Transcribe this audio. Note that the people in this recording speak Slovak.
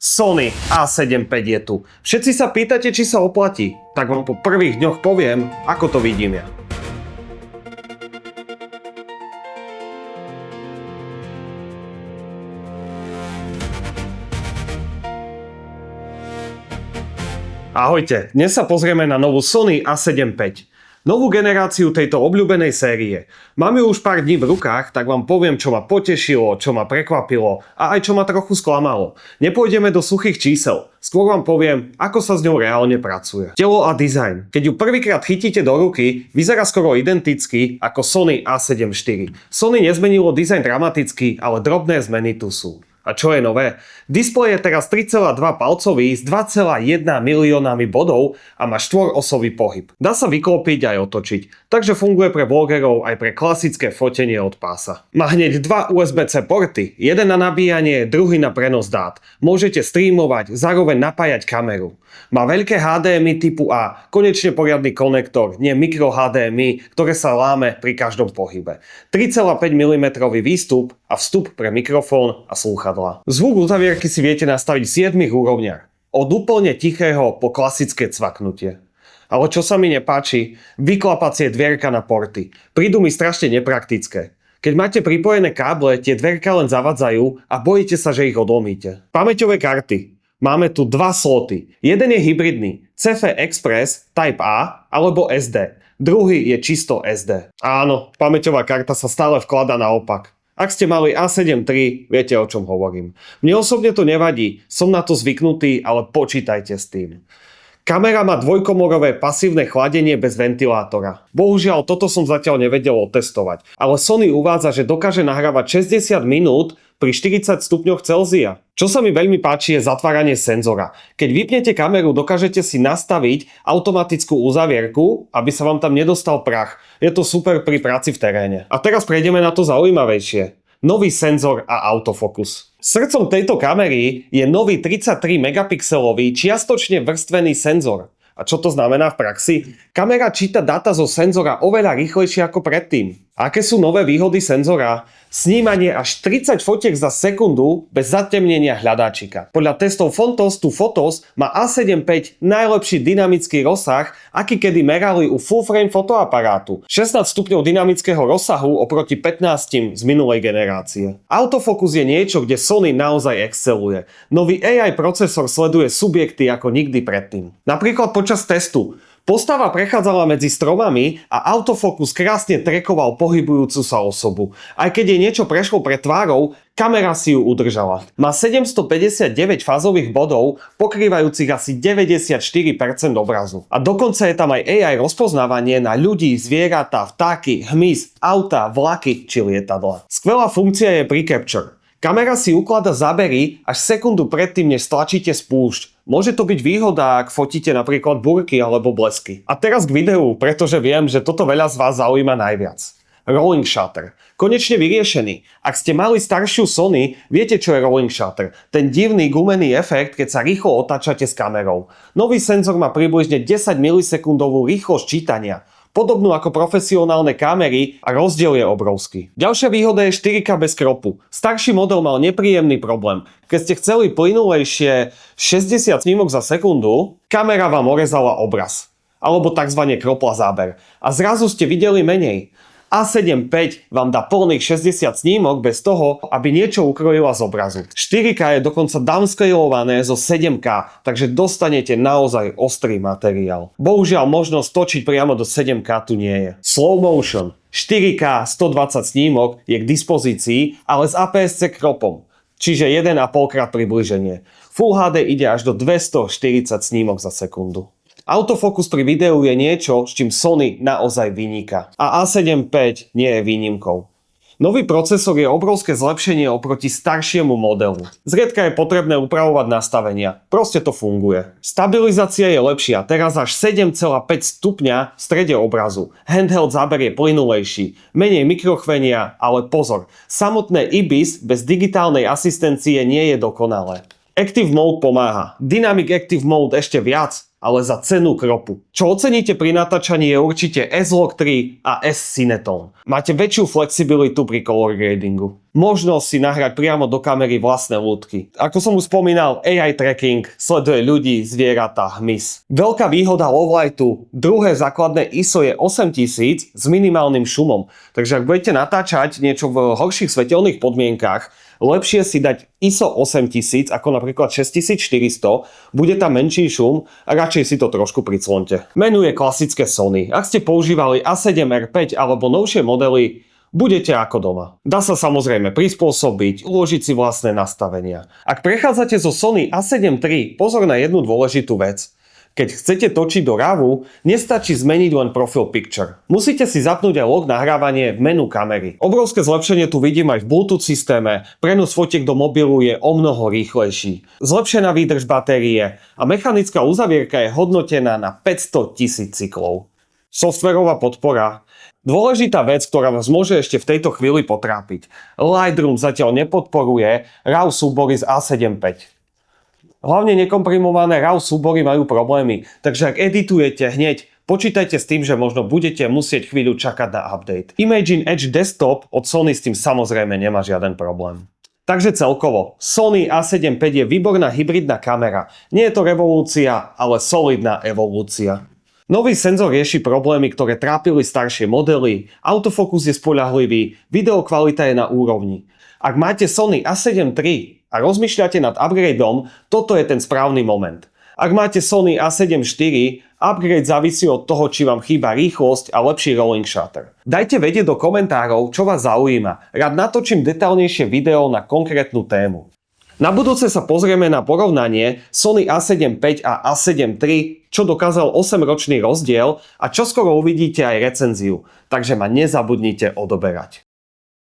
Sony A7 V je tu. Všetci sa pýtate, či sa oplatí. Tak vám po prvých dňoch poviem, ako to vidím ja. Ahojte, dnes sa pozrieme na novú Sony A7 V. Novú generáciu tejto obľúbenej série. Mám ju už pár dní v rukách, tak vám poviem, čo ma potešilo, čo ma prekvapilo a aj čo ma trochu sklamalo. Nepôjdeme do suchých čísel, skôr vám poviem, ako sa s ňou reálne pracuje. Telo a dizajn. Keď ju prvýkrát chytíte do ruky, vyzerá skoro identicky ako Sony A7 IV. Sony nezmenilo dizajn dramaticky, ale drobné zmeny tu sú. A čo je nové? Displej je teraz 3,2 palcový s 2,1 miliónami bodov a má štvorosový pohyb. Dá sa vyklopiť aj otočiť, takže funguje pre vlogerov aj pre klasické fotenie od pása. Má hneď dva USB-C porty, jeden na nabíjanie, druhý na prenos dát. Môžete streamovať, zároveň napájať kameru. Má veľké HDMI typu A, konečne poriadny konektor, nie mikro HDMI, ktoré sa láme pri každom pohybe. 3,5 mm výstup a vstup pre mikrofón a slúchadlá. Zvuk uzavierky si viete nastaviť v 7 úrovniach. Od úplne tichého po klasické cvaknutie. Ale čo sa mi nepáči, vyklapacie dvierka na porty. Prídu mi strašne nepraktické. Keď máte pripojené káble, tie dvierka len zavadzajú a bojíte sa, že ich odlomíte. Pamäťové karty. Máme tu dva sloty. Jeden je hybridný, CF Express Type A alebo SD. Druhý je čisto SD. Áno, pamäťová karta sa stále vkladá naopak. Ak ste mali A7 III, viete, o čom hovorím. Mne osobne to nevadí, som na to zvyknutý, ale počítajte s tým. Kamera má dvojkomorové pasívne chladenie bez ventilátora. Bohužiaľ, toto som zatiaľ nevedel otestovať. Ale Sony uvádza, že dokáže nahrávať 60 minút pri 40 stupňoch Celzia. Čo sa mi veľmi páči je zatváranie senzora. Keď vypnete kameru, dokážete si nastaviť automatickú uzavierku, aby sa vám tam nedostal prach. Je to super pri práci v teréne. A teraz prejdeme na to zaujímavejšie. Nový senzor a autofokus. Srdcom tejto kamery je nový 33 megapixelový čiastočne vrstvený senzor. A čo to znamená v praxi? Kamera číta dáta zo senzora oveľa rýchlejšie ako predtým. Aké sú nové výhody senzora? Snímanie až 30 fotiek za sekundu bez zatemnenia hľadáčika. Podľa testov Fontos to Photos má A7 V najlepší dynamický rozsah, aký kedy merali u full frame fotoaparátu. 16 stupňov dynamického rozsahu oproti 15 z minulej generácie. Autofokus je niečo, kde Sony naozaj exceluje. Nový AI procesor sleduje subjekty ako nikdy predtým. Napríklad počas testu. Postava prechádzala medzi stromami a autofokus krásne trackoval pohybujúcu sa osobu. Aj keď jej niečo prešlo pred tvárou, kamera si ju udržala. Má 759 fázových bodov, pokrývajúcich asi 94% obrazu. A dokonca je tam aj AI rozpoznávanie na ľudí, zvieratá, vtáky, hmyz, auta, vlaky či lietadla. Skvelá funkcia je pre capture. Kamera si ukladá zábery až sekundu predtým, než stlačíte spúšť. Môže to byť výhoda, ak fotíte napríklad búrky alebo blesky. A teraz k videu, pretože viem, že toto veľa z vás zaujíma najviac. Rolling shutter. Konečne vyriešený. Ak ste mali staršiu Sony, viete, čo je rolling shutter. Ten divný gumený efekt, keď sa rýchlo otáčate s kamerou. Nový senzor má približne 10 milisekundovú rýchlosť čítania. Podobnú ako profesionálne kamery a rozdiel je obrovský. Ďalšia výhoda je 4K bez kropu. Starší model mal nepríjemný problém. Keď ste chceli plynulejšie 60 snímok za sekundu, kamera vám orezala obraz. Alebo tzv. Kropla záber. A zrazu ste videli menej. A7 V vám dá plných 60 snímok bez toho, aby niečo ukrojila z obrazu. 4K je dokonca downscalované zo 7K, takže dostanete naozaj ostrý materiál. Bohužiaľ možnosť točiť priamo do 7K tu nie je. Slow motion. 4K 120 snímok je k dispozícii, ale s APS-C kropom. Čiže 1,5 krát približenie. Full HD ide až do 240 snímok za sekundu. Autofokus pri videu je niečo, s čím Sony naozaj vyniká. A A7 V nie je výnimkou. Nový procesor je obrovské zlepšenie oproti staršiemu modelu. Zriedka je potrebné upravovať nastavenia. Proste to funguje. Stabilizácia je lepšia, teraz až 7,5 stupňa v strede obrazu. Handheld záber je plynulejší. Menej mikrochvenia, ale pozor. Samotné IBIS bez digitálnej asistencie nie je dokonalé. Active Mode pomáha. Dynamic Active Mode ešte viac. ale za cenu kropu. Čo oceníte pri natáčaní je určite S-Log 3 a S-Cinetone. Máte väčšiu flexibilitu pri color gradingu. Možnosť si nahrať priamo do kamery vlastné ľudky. Ako som už spomínal, AI tracking sleduje ľudí, zvieratá, hmyz. Veľká výhoda Lovelightu, druhé základné ISO je 8000 s minimálnym šumom. Takže ak budete natáčať niečo v horších svetelných podmienkach, lepšie si dať ISO 8000 ako napríklad 6400, bude tam menší šum a radšej si to trošku priclonte. Menu je klasické Sony. Ak ste používali A7R5 alebo novšie modely, budete ako doma. Dá sa samozrejme prispôsobiť, uložiť si vlastné nastavenia. Ak prechádzate zo Sony A7 III, pozor na jednu dôležitú vec. Keď chcete točiť do RAWu, nestačí zmeniť len profil picture. Musíte si zapnúť aj log nahrávanie v menu kamery. Obrovské zlepšenie tu vidím aj v Bluetooth systéme, prenos fotiek do mobilu je omnoho rýchlejší. Zlepšená výdrž batérie a mechanická uzavierka je hodnotená na 500 000 cyklov. Softverová podpora. Dôležitá vec, ktorá vás môže ešte v tejto chvíli potrápiť. Lightroom zatiaľ nepodporuje RAW súbory z A7 V. Hlavne nekomprimované RAW súbory majú problémy, takže ak editujete hneď, počítajte s tým, že možno budete musieť chvíľu čakať na update. Imagine Edge Desktop od Sony s tým samozrejme nemá žiaden problém. Takže celkovo, Sony A7 V je výborná hybridná kamera. Nie je to revolúcia, ale solidná evolúcia. Nový senzor rieši problémy, ktoré trápili staršie modely, autofokus je spoľahlivý, videokvalita je na úrovni. Ak máte Sony A7 III a rozmýšľate nad upgradeom, toto je ten správny moment. Ak máte Sony A7 IV, upgrade závisí od toho, či vám chýba rýchlosť a lepší rolling shutter. Dajte vedieť do komentárov, čo vás zaujíma. Rád natočím detailnejšie video na konkrétnu tému. Na budúce sa pozrieme na porovnanie Sony A7 V a A7 III, čo dokázal 8-ročný rozdiel a čoskoro uvidíte aj recenziu, takže ma nezabudnite odoberať.